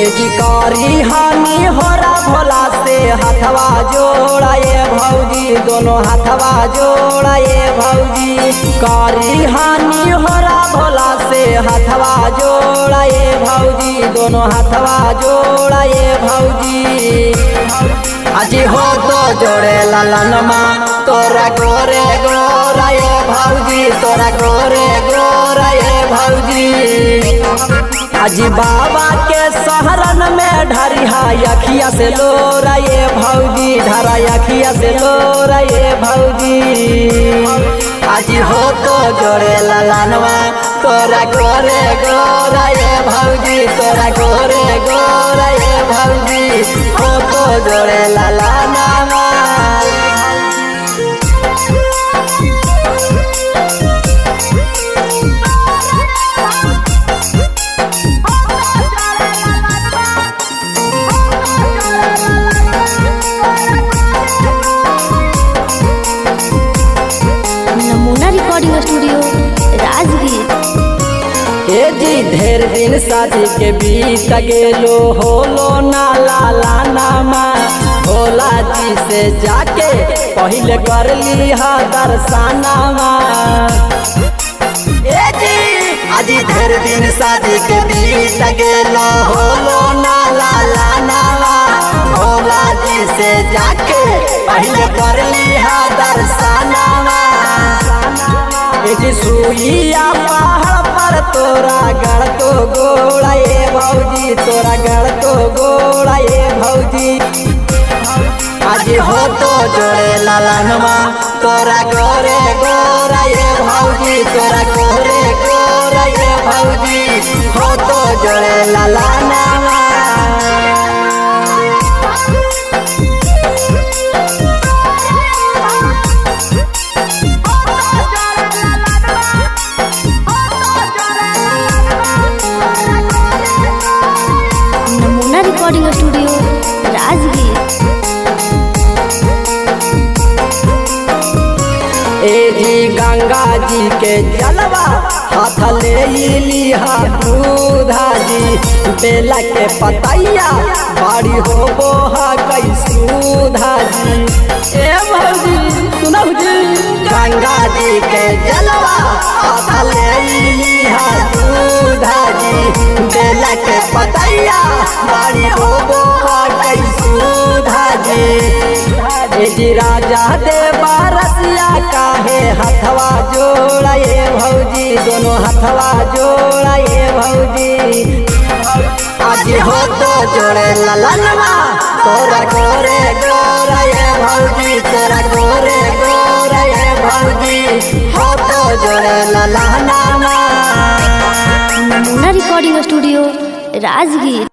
एजिकारी हानि होरा भोला से हथवा जोड़ा ये भौजी, दोनों हथवा जोड़ा ये भौजी। कारी हानि होरा भोला से हथवा जोड़ा ये भौजी, दोनों हथवा जोड़ा ये भौजी। अजी हो तो जोड़े ललनमा तोरा गोरे गोरा ये भौजी, तोरा गोरे गोरा ये भौजी। अजी बाबा के शहरन में ढरिहा अखिया से लोरा ये भौजी, ढरा अखिया से लोरा ये भौजी। अजी हो तो जोड़े ललनवा तोरा गोरे गोरा ये भौजी, तोरा गोरे गोरा ये भौजी। हो तो जोड़े ललनवा। नमूना रिकॉर्डिंग स्टूडियो राजगीर। ए जी ढेर दिन शादी के बीत गेलो, होलो ना लाला नामा। भोला जी से जाके पहले कर लिहा दर्शनामा। ए जी अजी ढेर दिन शादी के बीत गेलो, होलो ना लाला नामा। भोला जी से जाके पहले कर लिहा दर्शनामा। सुइया पहाड़ पर तोरा गढ़ तो गोड़ा ये भौजी, तोरा गढ़ तो गोड़ा ये भौजी। आज हो तो जोड़े ललनवा तोरा गोरे गोरा ये भौजी, तोरा गोरे गोरा ये भौजी। हो तो जोड़े ललनवा। नमूना रिकॉर्डिंग स्टूडियो राजगीर। ए जी गंगा जी के जलवा हाथ ले लिहा दूधा जी। बेला के पतैया बाड़ी हो बोहा कई सुधा जी। ए भौजी सुनो जी, गंगा जी के जलवा हाथ ले लिहा दूधा जी। बेला के पतैया बाड़ी हो बोहा कई सुधा जी। जी राजा देवा रसिया काहे हथवा जोड़ा ये भौजी, दोनों हथवा जोड़ा ये भौजी। आज हो तो जोड़े ललनवा तोरा गोरे गोरा ये भौजी, तोरा गोरे गोरा ये भौजी। हो तो जोड़े ललनवा। नमूना रिकॉर्डिंग स्टूडियो राजगीर।